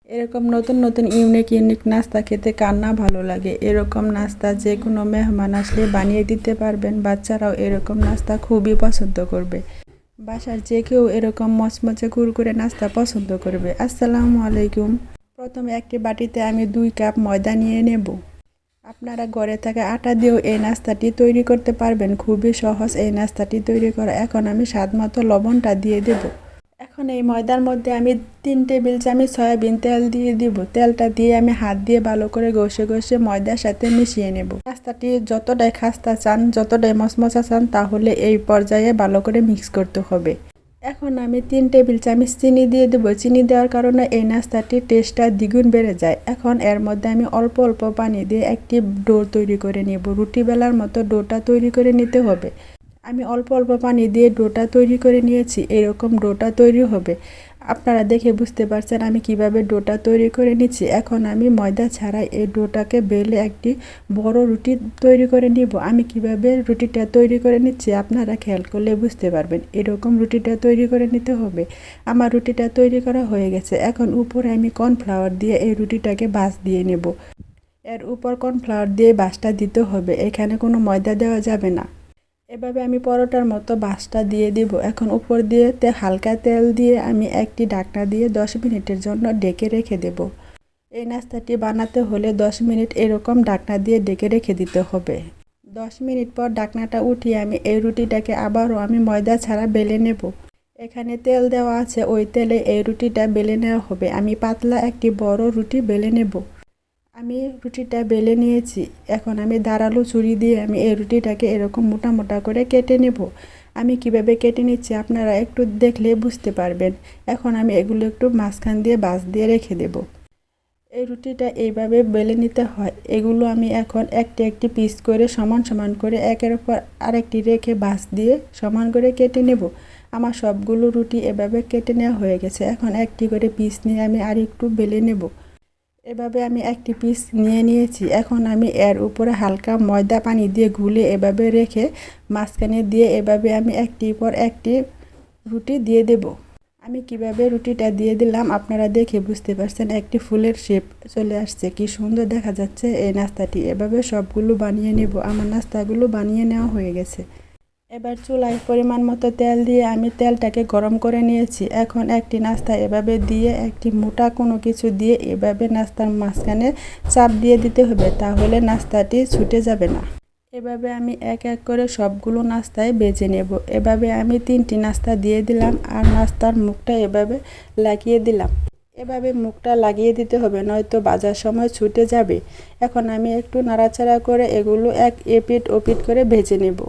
এরকম নতুন নতুন ইউনিক নাস্তা খেতে কার না ভালো লাগে। এরকম নাস্তা যে কোনো মেহমান আসলে বানিয়ে দিতে পারবেন। বাচ্চারাও এরকম নাস্তা খুবই পছন্দ করবে। বাসার যে কেউ এরকম মচমচে কুরকুরে নাস্তা পছন্দ করবে। আসসালামু আলাইকুম। প্রথমে একটি বাটিতে আমি 2 কাপ ময়দা নিয়ে নেব। আপনারা ঘরে থাকা আটা দিয়েও এই নাস্তাটি তৈরি করতে পারবেন। খুবই সহজ এই নাস্তাটি তৈরি করা। এখন আমি স্বাদমতো লবণটা দিয়ে দেব। এখন এই ময়দার মধ্যে আমি 3 টেবিল চামচ সয়াবিন তেল দিয়ে দিব। তেলটা দিয়ে আমি হাত দিয়ে ভালো করে ঘষে ময়দার সাথে মিশিয়ে নেব। নাস্তাটি যতটাই খাস্তা চান, যতটাই মচমচা চান, তাহলে এই পর্যায়ে ভালো করে মিক্স করতে হবে। এখন আমি 3 টেবিল চামচ চিনি দিয়ে দেব। চিনি দেওয়ার কারণে এই নাস্তাটির টেস্টটা দ্বিগুণ বেড়ে যায়। এখন এর মধ্যে আমি অল্প অল্প পানি দিয়ে একটি ডো তৈরি করে নেব। রুটি বেলার মতো ডোটা তৈরি করে নিতে হবে। আমি অল্প অল্প পানি দিয়ে ডোটা তৈরি করে নিয়েছি। এরকম ডোটা তৈরি হবে। আপনারা দেখে বুঝতে পারছেন আমি কিভাবে ডোটা তৈরি করে নিচ্ছি। এখন আমি ময়দা ছাড়াই এই ডোটাকে বেলে একটি বড় রুটি তৈরি করে নিব। আমি কিভাবে রুটিটা তৈরি করে নিচ্ছি আপনারা খেয়াল করলে বুঝতে পারবেন। এরকম রুটিটা তৈরি করে নিতে হবে। আমার রুটিটা তৈরি করা হয়ে গেছে। এখন উপরে আমি কর্নফ্লাওয়ার দিয়ে এই রুটিটাকে ভাঁজ দিয়ে নেব। এর উপর কর্নফ্লাওয়ার দিয়ে ভাঁজটা দিতে হবে। এখানে কোনো ময়দা দেওয়া যাবে না। এভাবে আমি পরোটার মতো ভাঁজটা দিয়ে দিব। এখন উপর দিয়ে হালকা তেল দিয়ে আমি একটি ঢাকনা দিয়ে 10 মিনিটের জন্য ঢেকে রেখে দেব। এই নাস্তাটি বানাতে হলে 10 মিনিট এরকম ঢাকনা দিয়ে ঢেকে রেখে দিতে হবে। 10 মিনিট পর ঢাকনাটা উঠিয়ে আমি এই রুটিটাকে আবারও আমি ময়দা ছাড়া বেলে নেব। এখানে তেল দেওয়া আছে, ওই তেলে এই রুটিটা বেলে নেওয়া হবে। আমি পাতলা একটি বড় রুটি বেলে নেব। আমি রুটিটা বেলে নিয়েছি। এখন আমি ধারালো ছুরি দিয়ে আমি এই রুটিটাকে এরকম মোটা মোটা করে কেটে নেব। আমি কিভাবে কেটে নিচ্ছি আপনারা একটু দেখলে বুঝতে পারবেন। এখন আমি এগুলো একটু মাঝখান দিয়ে ভাঁজ দিয়ে রেখে দেব। এই রুটিটা এইভাবে বেলে নিতে হয়। এগুলো আমি এখন একটি পিস করে সমান সমান করে একের উপর আরেকটি রেখে ভাঁজ দিয়ে সমান করে কেটে নেব। আমার সবগুলো রুটি এভাবে কেটে নেওয়া হয়ে গেছে। এখন একটি করে পিস নিয়ে আমি আরেকটু বেলে নেব। এভাবে আমি একটি পিস নিয়ে নিয়েছি। এখন আমি এর উপরে হালকা ময়দা পানি দিয়ে গুলে এভাবে রেখে মাঝখানে দিয়ে এভাবে আমি একটির পর একটি রুটি দিয়ে দেব। আমি কিভাবে রুটিটা দিয়ে দিলাম আপনারা দেখে বুঝতে পারছেন। একটি ফুলের শেপ চলে আসছে, কি সুন্দর দেখা যাচ্ছে এই নাস্তাটি। এভাবে সবগুলো বানিয়ে নেব। আমার নাস্তাগুলো বানিয়ে নেওয়া হয়ে গেছে। এবার চুলায় পরিমাণ মতো তেল দিয়ে আমি তেলটাকে গরম করে নিয়েছি। এখন একটি নাস্তা এভাবে দিয়ে একটি মোটা কোনো কিছু দিয়ে এভাবে নাস্তার মাঝখানে চাপ দিয়ে দিতে হবে, তাহলে নাস্তাটি ছুটে যাবে না। এভাবে আমি এক এক করে সবগুলো নাস্তায় বেজে নেব। এভাবে আমি 3টি নাস্তা দিয়ে দিলাম আর নাস্তার মুখটা এভাবে লাগিয়ে দিলাম। এভাবে মুখটা লাগিয়ে দিতে হবে, নয়তো ভাজার সময় ছুটে যাবে। এখন আমি একটু নাড়াচাড়া করে এগুলো এপিট ওপিট করে ভেজে নেব।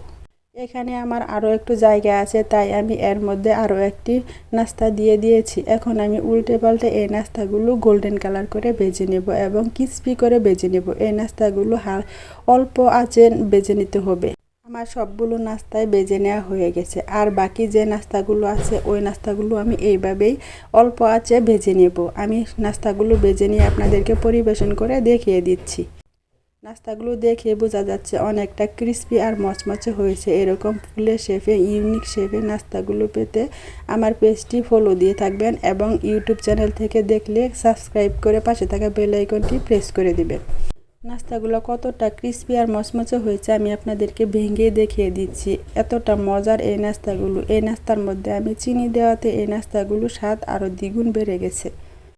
এখানে আমার আরও একটু জায়গা আছে, তাই আমি এর মধ্যে আরও একটি নাস্তা দিয়ে দিয়েছি। এখন আমি উল্টে পাল্টে এই নাস্তাগুলো গোল্ডেন কালার করে ভেজে নেব এবং ক্রিস্পি করে ভেজে নেব। এই নাস্তাগুলো অল্প আঁচে ভেজে নিতে হবে। আমার সবগুলো নাস্তায় ভেজে নেওয়া হয়ে গেছে। আর বাকি যে নাস্তাগুলো আছে ওই নাস্তাগুলো আমি এইভাবেই অল্প আঁচে ভেজে নেব। আমি নাস্তাগুলো ভেজে নিয়ে আপনাদেরকে পরিবেশন করে দেখিয়ে দিচ্ছি। নাস্তাগুলো দেখে বোঝা যাচ্ছে অনেকটা ক্রিস্পি আর মচমচে হয়েছে। এরকম ফুলের শেপে ইউনিক শেপে নাস্তাগুলো পেতে আমার পেজটি ফলো দিয়ে থাকবেন এবং ইউটিউব চ্যানেল থেকে দেখলে সাবস্ক্রাইব করে পাশে থাকা বেল আইকনটি প্রেস করে দিবেন। নাস্তাগুলো কতটা ক্রিস্পি আর মচমচে হয়েছে আমি আপনাদেরকে ভেঙে দেখিয়ে দিচ্ছি। এতটা মজার এই নাস্তাগুলো। এই নাস্তার মধ্যে আমি চিনি দেওয়াতে এই নাস্তাগুলো স্বাদ আরও দ্বিগুণ বেড়ে গেছে।